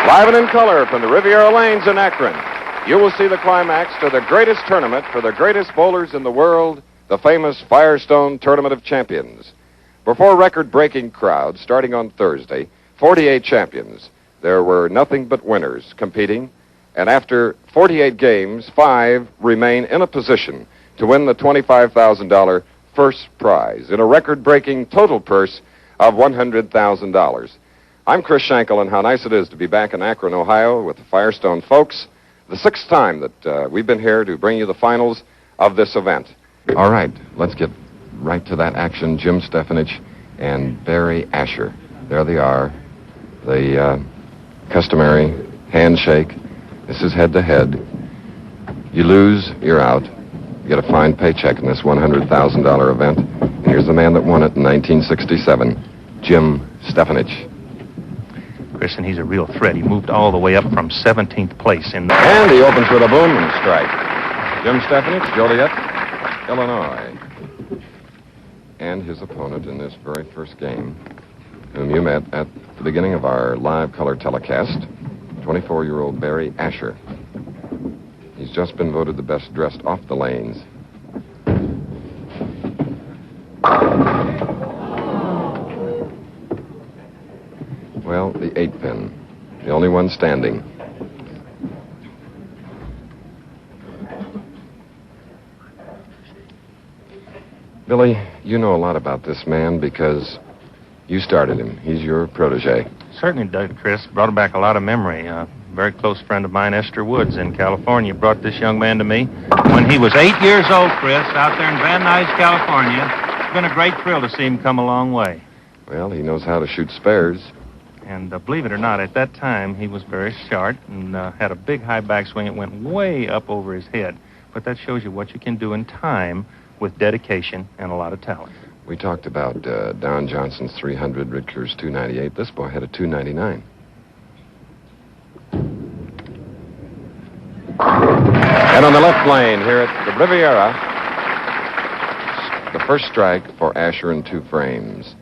Live and in color from the Riviera Lanes in Akron, you will see the climax to the greatest tournament for the greatest bowlers in the world, the famous Firestone Tournament of Champions. Before record-breaking crowds, starting on Thursday, 48 champions. There were nothing but winners competing, and after 48 games, 5 remain in a position to win the $25,000 first prize in a record-breaking total purse of $100,000. I'm Chris Schenkel, and how nice it is to be back in Akron, Ohio with the Firestone folks. The 6th time that we've been here to bring you the finals of this event. All right, let's get right to that action. Jim Stefanich and Barry Asher. There they are. The customary handshake. This is head-to-head. You lose, you're out. You get a fine paycheck in this $100,000 event. And here's the man that won it in 1967, Jim Stefanich. Chris, and he's a real threat. He moved all the way up from 17th place in the... And he opens with a boom and strike. Jim Stefanich, Joliet, Illinois. And his opponent in this very first game, whom you met at the beginning of our live color telecast, 24-year-old Barry Asher. He's just been voted the best dressed off the lanes. Well, the 8th pin, the only one standing. Billy, you know a lot about this man because you started him. He's your protege. Certainly did, Chris. Brought back a lot of memory. A very close friend of mine, Esther Woods, in California, brought this young man to me when he was 8 years old, Chris, out there in Van Nuys, California. It's been a great thrill to see him come a long way. Well, he knows how to shoot spares. And believe it or not, at that time, he was very sharp and had a big high backswing. It went way up over his head. But that shows you what you can do in time with dedication and a lot of talent. We talked about Don Johnson's 300, Richter's 298. This boy had a 299. And on the left lane here at the Riviera, the first strike for Asher in 2 frames.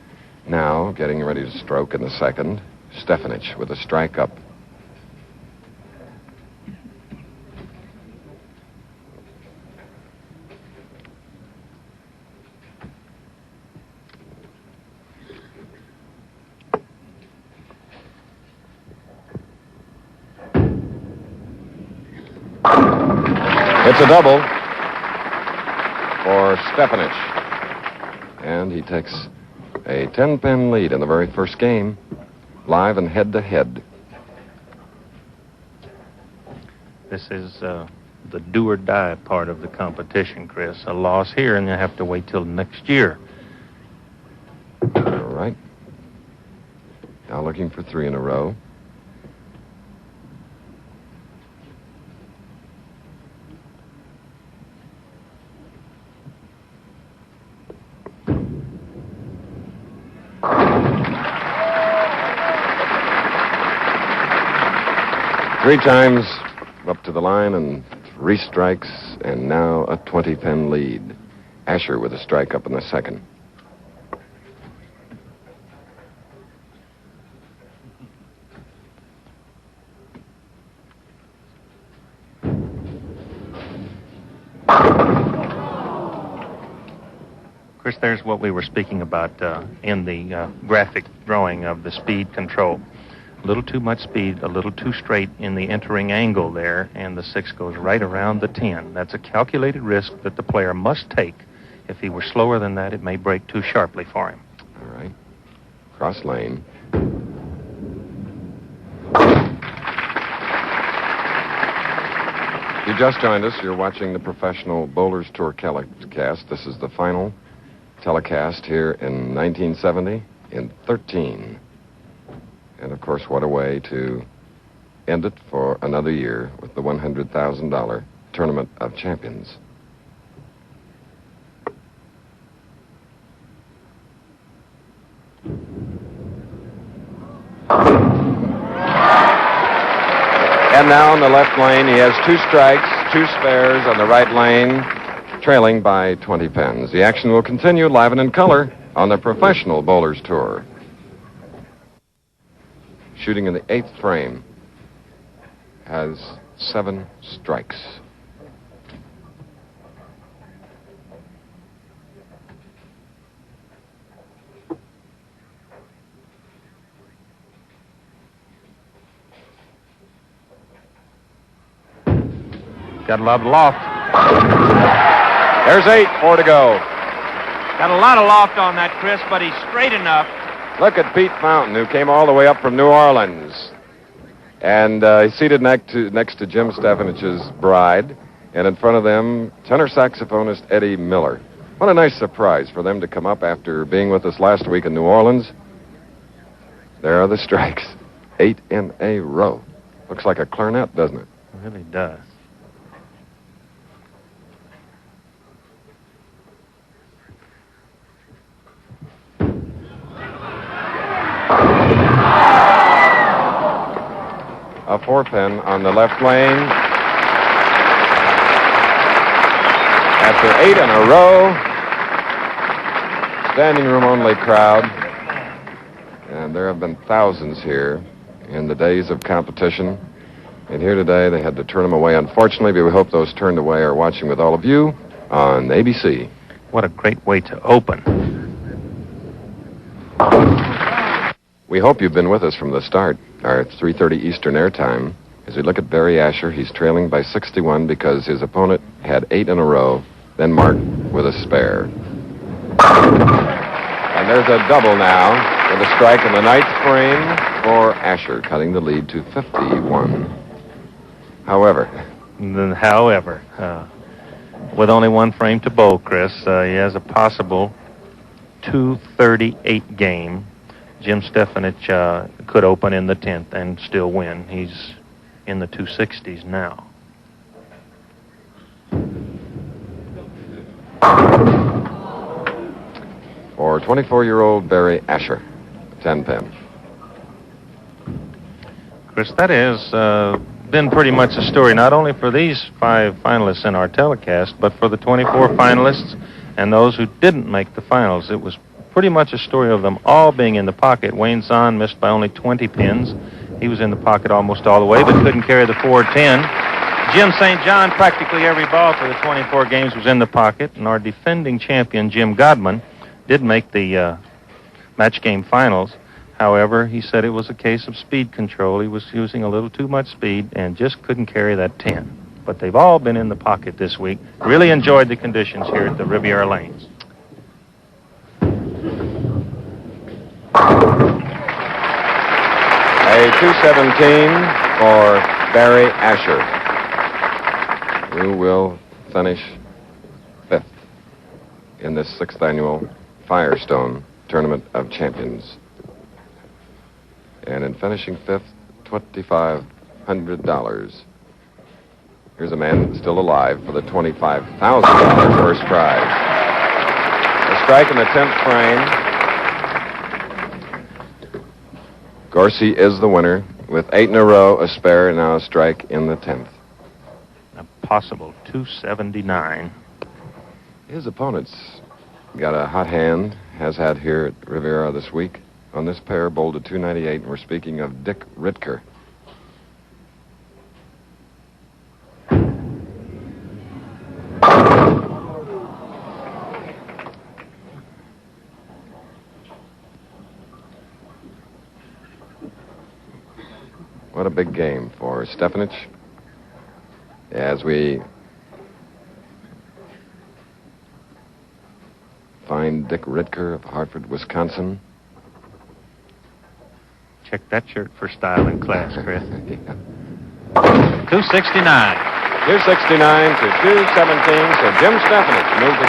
Now, getting ready to stroke in the second, Stefanich with a strike up. It's a double for Stefanich. And he takes a 10-pin lead in the very first game, live and head-to-head. This is the do-or-die part of the competition, Chris. A loss here, and you have to wait till next year. All right. Now looking for 3 in a row. Three times up to the line and 3 strikes, and now a 20-pin lead. Asher with a strike up in the second. Chris, there's what we were speaking about in the graphic drawing of the speed control. A little too much speed, a little too straight in the entering angle there, and the 6 goes right around the 10. That's a calculated risk that the player must take. If he were slower than that, it may break too sharply for him. All right. Cross lane. If you just joined us, you're watching the Professional Bowlers Tour telecast. This is the final telecast here in 1970 in 13. And, of course, what a way to end it for another year with the $100,000 Tournament of Champions. And now in the left lane, he has 2 strikes, 2 spares on the right lane, trailing by 20 pins. The action will continue live and in color on the Professional Bowlers Tour. Shooting in the 8th frame, has 7 strikes. Got a lot of loft. There's 8, 4 to go. Got a lot of loft on that, Chris, but he's straight enough. Look at Pete Fountain, who came all the way up from New Orleans. And he's seated next to Jim Stefanich's bride. And in front of them, tenor saxophonist Eddie Miller. What a nice surprise for them to come up after being with us last week in New Orleans. There are the strikes. 8 in a row. Looks like a clarinet, doesn't it? It really does. A 4-pin on the left lane. After 8 in a row. Standing room only crowd. And there have been thousands here in the days of competition. And here today they had to turn them away, unfortunately, but we hope those turned away are watching with all of you on ABC. What a great way to open. We hope you've been with us from the start. Our 3:30 Eastern airtime. As we look at Barry Asher, he's trailing by 61 because his opponent had 8 in a row, then marked with a spare. And there's a double now with a strike in the 9th frame for Asher, cutting the lead to 51. However, with only 1 frame to bowl, Chris, he has a possible 238 game. Jim Stefanich could open in the 10th and still win. He's in the 260s now. For 24-year-old Barry Asher, 10-pin. Chris, that has been pretty much a story, not only for these 5 finalists in our telecast, but for the 24 finalists and those who didn't make the finals. It was pretty much a story of them all being in the pocket. Wayne Zahn missed by only 20 pins. He was in the pocket almost all the way, but couldn't carry the 410. Jim St. John, practically every ball for the 24 games was in the pocket, and our defending champion, Jim Godman, did make the match game finals. However, he said it was a case of speed control. He was using a little too much speed and just couldn't carry that 10. But they've all been in the pocket this week. Really enjoyed the conditions here at the Riviera Lanes. A 217 for Barry Asher, who will finish 5th in this 6th annual Firestone Tournament of Champions. And in finishing 5th, $2,500. Here's a man still alive for the $25,000 first prize. A strike in the 10th frame. Gorsey is the winner with 8 in a row, a spare, and now a strike in the 10th. A possible 279. His opponent's got a hot hand, has had here at Riviera this week. On this pair, bowled to 298, and we're speaking of Dick Ritker. What a big game for Stefanich. As we find Dick Ritker of Hartford, Wisconsin. Check that shirt for style and class, Chris. Yeah. 269. 269 to 217, so Jim Stefanich moves to